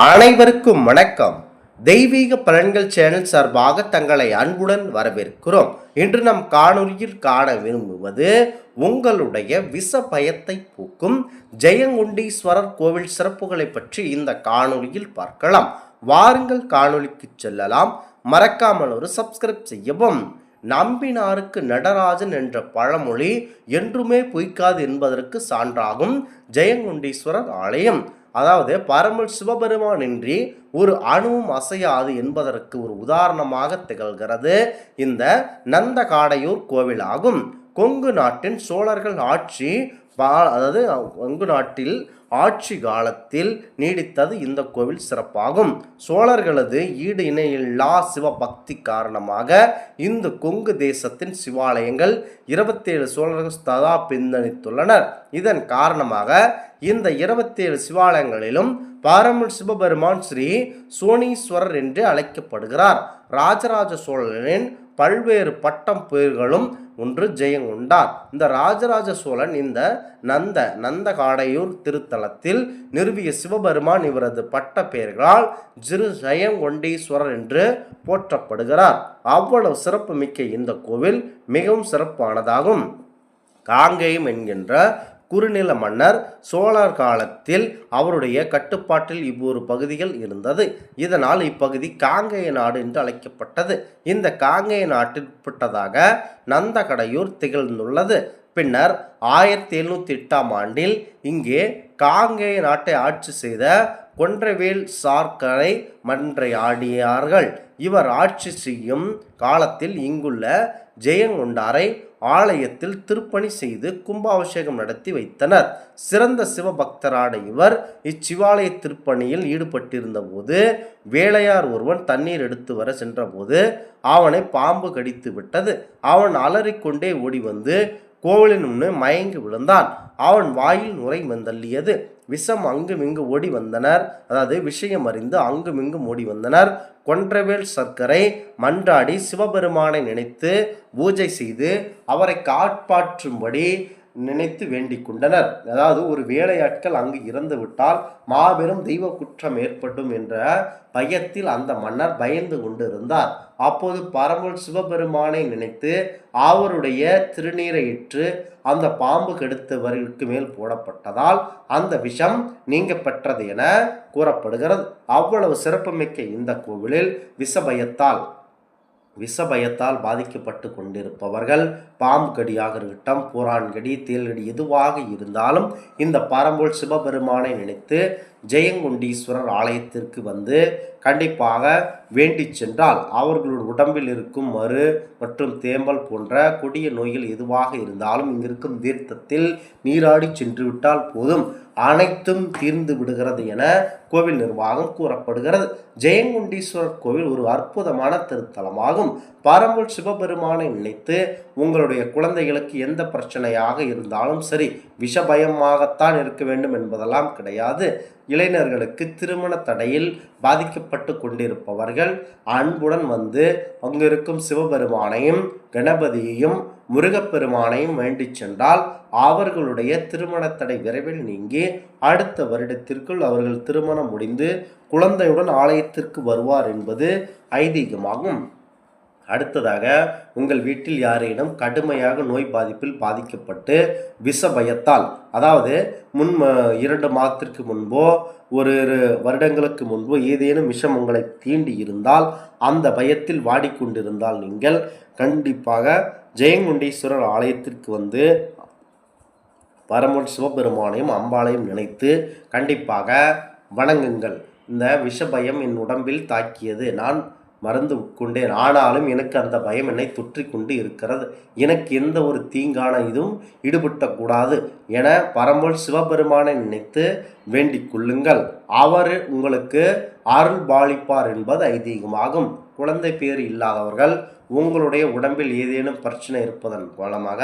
அனைவருக்கும் வணக்கம். தெய்வீக பலன்கள் சேனல் சார்பாக தங்களை அன்புடன் வரவேற்கிறோம். இன்று நம் காணொலியில் காண விரும்புவது உங்களுடைய விஷ பயத்தை போக்கும் ஜெயங்கொண்டீஸ்வரர் கோவில் சிறப்புகளை பற்றி இந்த காணொலியில் பார்க்கலாம். வாருங்கள் காணொலிக்கு செல்லலாம். மறக்காமல் ஒரு சப்ஸ்கிரைப் செய்யவும். நம்பினாருக்கு நடராஜன் என்ற பழமொழி என்றுமே பொய்க்காது என்பதற்கு சான்றாகும் ஜெயங்கொண்டீஸ்வரர் ஆலயம். அதாவது பரமல் சிவபெருமானின்றி ஒரு அணுவும் அசையாது என்பதற்கு ஒரு உதாரணமாக திகழ்கிறது இந்த நந்தகாடையூர் கோவில் ஆகும். கொங்கு நாட்டின் சோழர்கள் அதாவது கொங்கு நாட்டில் ஆட்சி காலத்தில் நீடித்தது இந்த கோவில் சிறப்பாகும். சோழர்களது ஈடு இணையில்லா சிவபக்தி காரணமாக இந்த கொங்கு தேசத்தின் சிவாலயங்கள் 27 சோழர்கள் ததா பின்தணித்துள்ளனர். இதன் காரணமாக இந்த 27 சிவாலயங்களிலும் பரமல் சிவபெருமான் ஸ்ரீ சோனீஸ்வரர் என்று அழைக்கப்படுகிறார். ராஜராஜ சோழனின் பல்வேறு பட்டம் பெயர்களும் ஒன்று ஜெயங்கொண்டார். இந்த ராஜராஜ சோழன் இந்த நந்தகாடையூர் திருத்தலத்தில் நிறுவிய சிவபெருமான் இவரது பட்ட பெயர்களால் ஜெயங்கொண்டீஸ்வரர் என்று போற்றப்படுகிறார். அவ்வளவு சிறப்பு மிக்க இந்த கோவில் மிகவும் சிறப்பானதாகும். காங்கேயம் என்கின்ற குறுநில மன்னர் சோழர் காலத்தில் அவருடைய கட்டுப்பாட்டில் இவ்வொரு பகுதிகள் இருந்தது. இதனால் இப்பகுதி காங்கேய நாடு என்று அழைக்கப்பட்டது. இந்த காங்கேய நாட்டில் உட்பட்டதாக நந்தகடையூர் திகழ்ந்துள்ளது. பின்னர் 1708 ஆண்டில் இங்கே காங்கேய நாட்டை ஆட்சி செய்த கொன்றைவேல் சார்கரை மன்றையாடியார்கள். இவர் ஆட்சி செய்யும் காலத்தில் இங்குள்ள ஜெயங்கொண்டாரை ஆலயத்தில் திருப்பணி செய்து கும்பாபிஷேகம் நடத்தி வைத்தனர். சிறந்த சிவபக்தரான இவர் இச்சிவாலய திருப்பணியில் ஈடுபட்டிருந்த போது வேலையார் ஒருவன் தண்ணீர் எடுத்து வர சென்றபோது அவனை பாம்பு கடித்து விட்டது. அவன் அலறிக்கொண்டே ஓடி வந்து கோவிலின் முன்னே மயங்கி விழுந்தான். அவன் வாயில் நுரை வந்தள்ளியது. விஷம் அங்குமிங்கு ஓடி வந்தனர். அதாவது விஷயம் அறிந்து அங்குமிங்கும் ஓடி வந்தனர். கொன்றைவேல் சர்க்கரை மன்றாடி சிவபெருமானை நினைத்து பூஜை செய்து அவரை காப்பாற்றும்படி நினைத்து வேண்டிக் கொண்டனர். அதாவது ஒரு வேலையாட்கள் அங்கு இறந்து விட்டால் மாபெரும் தெய்வ குற்றம் ஏற்படும் என்ற பயத்தில் அந்த மன்னர் பயந்து கொண்டு இருந்தார். அப்போது பரமல் சிவபெருமானை நினைத்து அவருடைய திருநீரை இற்று அந்த பாம்பு கெடுத்தவர்களுக்கு மேல் போடப்பட்டதால் அந்த விஷம் நீங்க பெற்றது என கூறப்படுகிறது. அவ்வளவு சிறப்புமிக்க இந்த கோவிலில் விஷபயத்தால் பாதிக்கப்பட்டு கொண்டிருப்பவர்கள் பாம்பு கடியாக இருக்கட்டும், பூரான்கடி, தேல்கடி எதுவாக இருந்தாலும் இந்த பரம்பொருள் சிவபெருமானை நினைத்து ஜெயங்கொண்டீஸ்வரர் ஆலயத்திற்கு வந்து கண்டிப்பாக வேண்டி சென்றால் அவர்களுடைய உடம்பில் இருக்கும் மறு மற்றும் தேம்பல் போன்ற கொடிய நோய்கள் எதுவாக இருந்தாலும் இங்கிருக்கும் தீர்த்தத்தில் நீராடி சென்று விட்டால் போதும் அனைத்தும் தீர்ந்து விடுகிறது என கோவில் நிர்வாகம் கூறப்படுகிறது. ஜெயங்கொண்டீஸ்வரர் கோவில் ஒரு அற்புதமான திருத்தலமாகும். பரம்பொருள் சிவபெருமானை நினைத்து உங்களுடைய குழந்தைகளுக்கு எந்த பிரச்சனையாக இருந்தாலும் சரி, விஷபயமாகத்தான் இருக்க வேண்டும் என்பதெல்லாம் கிடையாது. இளைஞர்களுக்கு திருமண தடையில் பாதிக்கப்பட்டு கொண்டிருப்பவர்கள் அன்புடன் வந்து அங்கிருக்கும் சிவபெருமானையும் கணபதியையும் முருகப்பெருமானையும் வேண்டி சென்றால் அவர்களுடைய திருமண தடை விரைவில் நீங்கி அடுத்த வருடத்திற்குள் அவர்கள் திருமணம் முடிந்து குழந்தையுடன் ஆலயத்திற்கு வருவார் என்பது ஐதீகமாகும். அடுத்ததாக உங்கள் வீட்டில் யாரேனும் கடுமையாக நோய் பாதிப்பில் பாதிக்கப்பட்டு விஷபயத்தால், அதாவது 2 மாதத்திற்கு முன்போ 1 வருடங்களுக்கு முன்போ ஏதேனும் விஷம் உங்களை தீண்டி இருந்தால், அந்த பயத்தில் வாடிக்கொண்டிருந்தால் நீங்கள் கண்டிப்பாக ஜெயங்கொண்டீஸ்வரர் ஆலயத்திற்கு வந்து பரமன் சிவபெருமானையும் அம்பாளையும் நினைத்து கண்டிப்பாக வணங்குங்கள். இந்த விஷபயம் என் உடம்பில் தாக்கியது, நான் மருந்து உட்கொண்டேன், ஆனாலும் எனக்கு அந்த பயம் என்னை தொற்றி கொண்டு இருக்கிறது, எனக்கு எந்த ஒரு தீங்கான இதுவும் ஈடுபட்டக்கூடாது என பரம்பொருள் சிவபெருமானை நினைத்து வேண்டிக் கொள்ளுங்கள். அவர் உங்களுக்கு அருள் பாலிப்பார் என்பது ஐதீகமாகும். குழந்தை பேர் இல்லாதவர்கள் உங்களுடைய உடம்பில் ஏதேனும் பிரச்சனை இருப்பதன் மூலமாக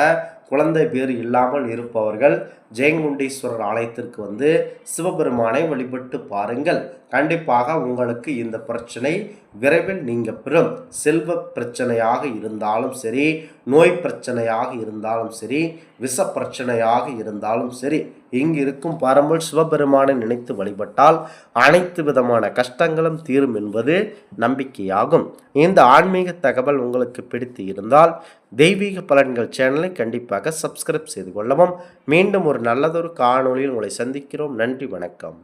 குழந்தை பேர் இல்லாமல் இருப்பவர்கள் ஜெயங்கொண்டீஸ்வரர் ஆலயத்திற்கு வந்து சிவபெருமானை வழிபட்டு பாருங்கள். கண்டிப்பாக உங்களுக்கு இந்த பிரச்சனை விரைவில் நீங்க பெறும். செல்வ பிரச்சனையாக இருந்தாலும் சரி, நோய் பிரச்சனையாக இருந்தாலும் சரி, விஷ பிரச்சனையாக இருந்தாலும் சரி, இங்கு இருக்கும் பரம்பொருள் சிவபெருமானை நினைத்து வழிபட்டால் அனைத்து விதமான கஷ்டங்களும் தீரும் என்பது நம்பிக்கையாகும். இந்த ஆன்மீக தகவல் உங்களுக்கு பிடித்து இருந்தால் தெய்வீக பலன்கள் சேனலை கண்டிப்பாக சப்ஸ்கிரைப் செய்து கொள்ளவும். மீண்டும் ஒரு நல்லதொரு காணொளியில் உங்களை சந்திக்கிறோம். நன்றி, வணக்கம்.